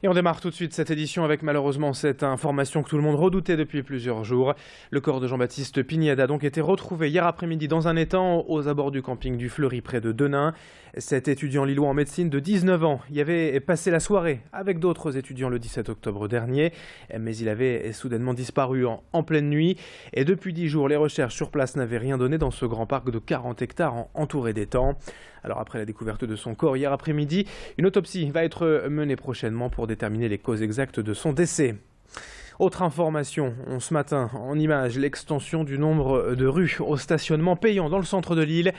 Et on démarre tout de suite cette édition avec malheureusement cette information que tout le monde redoutait depuis plusieurs jours. Le corps de Jean-Baptiste Pignade a donc été retrouvé hier après-midi dans un étang aux abords du camping du Fleury près de Denain. Cet étudiant lillois en médecine de 19 ans y avait passé la soirée avec d'autres étudiants le 17 octobre dernier. Mais il avait soudainement disparu en pleine nuit. Et depuis 10 jours, les recherches sur place n'avaient rien donné dans ce grand parc de 40 hectares entouré d'étangs. Alors après la découverte de son corps hier après-midi, une autopsie va être menée prochainement pour déterminer les causes exactes de son décès. Autre information, ce matin en images, l'extension du nombre de rues au stationnement payant dans le centre de Lille.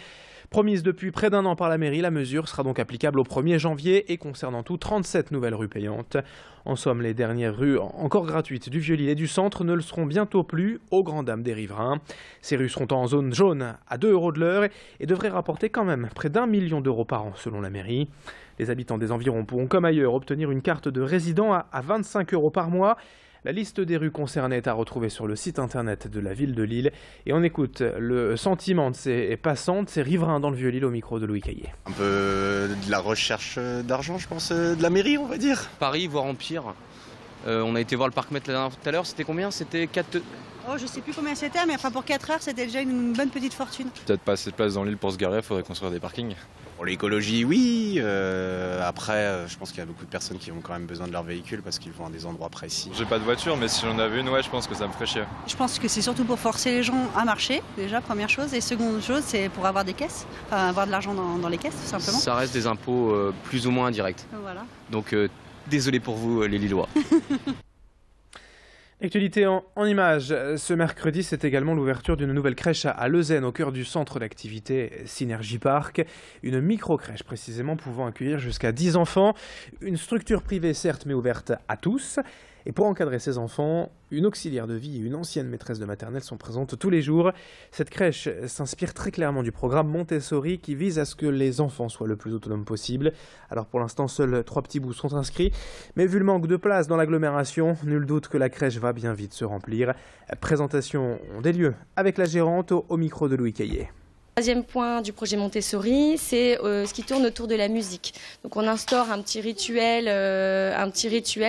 Promise depuis près d'un an par la mairie, la mesure sera donc applicable au 1er janvier et concernant tout 37 nouvelles rues payantes. En somme, les dernières rues encore gratuites du Vieux-Lille et du centre ne le seront bientôt plus, aux grandes dames des riverains. Ces rues seront en zone jaune à 2 € de l'heure et devraient rapporter quand même près d'1 million d'euros par an selon la mairie. Les habitants des environs pourront comme ailleurs obtenir une carte de résident à 25 € par mois. La liste des rues concernées est à retrouver sur le site internet de la ville de Lille. Et on écoute le sentiment de ces passants, de ces riverains dans le Vieux-Lille au micro de Louis Caillé. Un peu de la recherche d'argent, je pense, de la mairie, on va dire. Paris, voire Empire. On a été voir le parc-mètre tout à l'heure, c'était combien? C'était 4... Oh, je sais plus combien c'était, mais enfin pour 4 heures, c'était déjà une bonne petite fortune. Peut-être pas assez de place dans l'île pour se garer, il faudrait construire des parkings. Pour l'écologie, oui. Après, je pense qu'il y a beaucoup de personnes qui ont quand même besoin de leur véhicule parce qu'ils vont à des endroits précis. J'ai pas de voiture, mais si j'en avais une, ouais, je pense que ça me ferait chier. Je pense que c'est surtout pour forcer les gens à marcher, déjà, première chose. Et seconde chose, c'est pour avoir des caisses, enfin avoir de l'argent dans les caisses, tout simplement. Ça reste des impôts plus ou moins indirects. Voilà. Donc, désolé pour vous, les Lillois. L'actualité en images, ce mercredi, c'est également l'ouverture d'une nouvelle crèche à Leuzen, au cœur du centre d'activité Synergie Park. Une micro-crèche précisément pouvant accueillir jusqu'à 10 enfants. Une structure privée certes, mais ouverte à tous. Et pour encadrer ces enfants, une auxiliaire de vie et une ancienne maîtresse de maternelle sont présentes tous les jours. Cette crèche s'inspire très clairement du programme Montessori qui vise à ce que les enfants soient le plus autonomes possible. Alors pour l'instant, seuls 3 petits bouts sont inscrits. Mais vu le manque de place dans l'agglomération, nul doute que la crèche va bien vite se remplir. Présentation des lieux avec la gérante au micro de Louis Caillé. Troisième point du projet Montessori, c'est ce qui tourne autour de la musique. Donc on instaure un petit rituel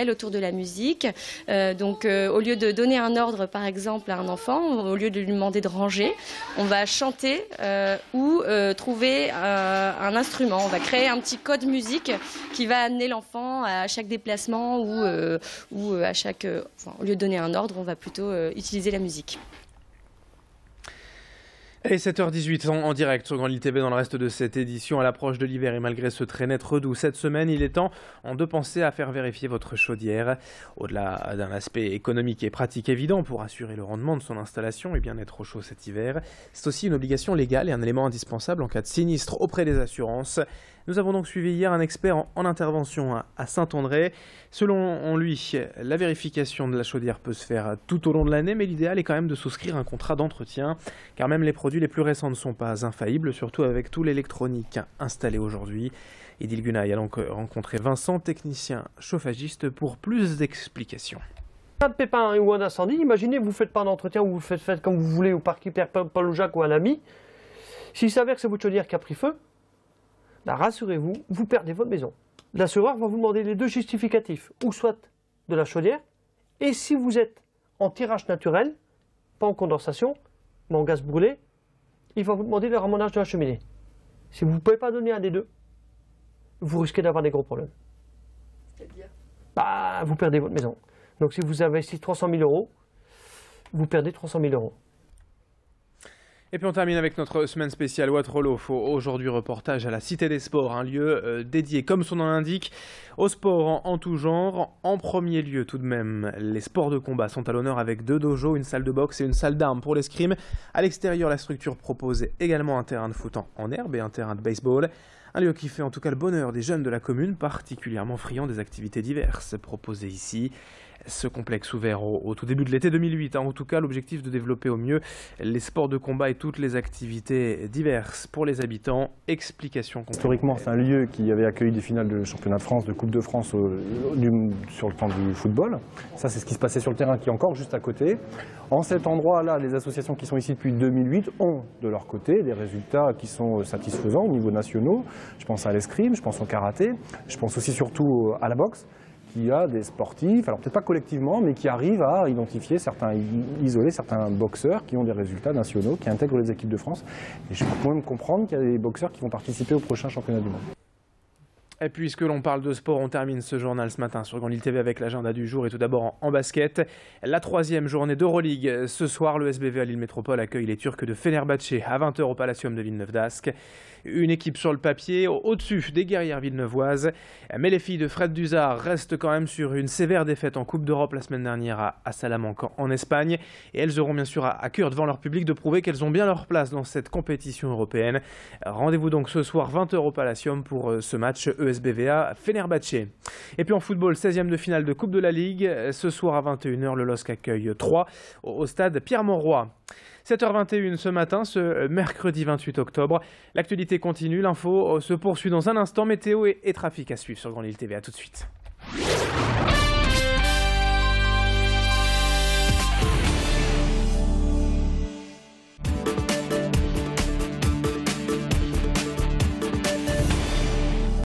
autour de la musique. Au lieu de donner un ordre par exemple à un enfant, au lieu de lui demander de ranger, on va chanter ou trouver un instrument. On va créer un petit code musique qui va amener l'enfant à chaque déplacement ou à chaque... au lieu de donner un ordre, on va plutôt utiliser la musique. Et 7h18 en direct sur Grand Lille TV dans le reste de cette édition à l'approche de l'hiver et malgré ce très net redoux cette semaine, il est temps de penser à faire vérifier votre chaudière. Au-delà d'un aspect économique et pratique évident pour assurer le rendement de son installation et bien être au chaud cet hiver, c'est aussi une obligation légale et un élément indispensable en cas de sinistre auprès des assurances. Nous avons donc suivi hier un expert en intervention à Saint-André. Selon lui, la vérification de la chaudière peut se faire tout au long de l'année, mais l'idéal est quand même de souscrire un contrat d'entretien, car même les produits les plus récents ne sont pas infaillibles, surtout avec tout l'électronique installé aujourd'hui. Idil Gunay a donc rencontré Vincent, technicien chauffagiste, pour plus d'explications. Pas de pépin ou un incendie, imaginez, vous ne faites pas d'entretien ou vous faites comme vous voulez au parc Hyper Paul ou Jacques ou à l'ami. S'il s'avère que c'est votre chaudière qui a pris feu, là, rassurez-vous, vous perdez votre maison. L'assureur va vous demander les 2 justificatifs, ou soit de la chaudière, et si vous êtes en tirage naturel, pas en condensation, mais en gaz brûlé, il va vous demander le ramonage de la cheminée. Si vous ne pouvez pas donner un des 2, vous risquez d'avoir des gros problèmes. C'est-à-dire ? Vous perdez votre maison. Donc si vous investissez 300 000 €, vous perdez 300 000 €. Et puis on termine avec notre semaine spéciale Watt-Rollo. Aujourd'hui, reportage à la Cité des Sports, un lieu dédié, comme son nom l'indique, au sport en tout genre. En premier lieu, tout de même, les sports de combat sont à l'honneur avec 2 dojos, une salle de boxe et une salle d'armes pour l'escrime. À l'extérieur, la structure propose également un terrain de foot en herbe et un terrain de baseball. Un lieu qui fait en tout cas le bonheur des jeunes de la commune, particulièrement friands des activités diverses proposées ici. Ce complexe ouvert au tout début de l'été 2008 a en tout cas l'objectif de développer au mieux les sports de combat et toutes les activités diverses pour les habitants. Explication complète. Historiquement, c'est un lieu qui avait accueilli des finales de championnat de France, de Coupe de France sur le temps du football. Ça, c'est ce qui se passait sur le terrain qui est encore juste à côté. En cet endroit-là, les associations qui sont ici depuis 2008 ont de leur côté des résultats qui sont satisfaisants au niveau national. Je pense à l'escrime, je pense au karaté, je pense aussi surtout à la boxe, qu'il y a des sportifs, alors peut-être pas collectivement, mais qui arrivent à identifier isoler certains boxeurs qui ont des résultats nationaux, qui intègrent les équipes de France. Et je peux même comprendre qu'il y a des boxeurs qui vont participer au prochain championnat du monde. Et puisque l'on parle de sport, on termine ce journal ce matin sur Grand Lille TV avec l'agenda du jour et tout d'abord en basket. La 3e journée d'Euroleague. Ce soir, le SBV à Lille Métropole accueille les Turcs de Fenerbahçe à 20h au Palacium de Villeneuve-d'Ascq. Une équipe sur le papier, au-dessus des guerrières villeneuvoises. Mais les filles de Fred Duzard restent quand même sur une sévère défaite en Coupe d'Europe la semaine dernière à Salamanque en Espagne. Et elles auront bien sûr à cœur devant leur public de prouver qu'elles ont bien leur place dans cette compétition européenne. Rendez-vous donc ce soir 20h au Palacium pour ce match ESBVA Fenerbahçe. Et puis en football, 16e de finale de Coupe de la Ligue. Ce soir à 21h, le LOSC accueille 3 au stade Pierre-Mauroy. 7h21 ce matin, ce mercredi 28 octobre. L'actualité continue, l'info se poursuit dans un instant. Météo et trafic à suivre sur Grand Lille TV. À tout de suite.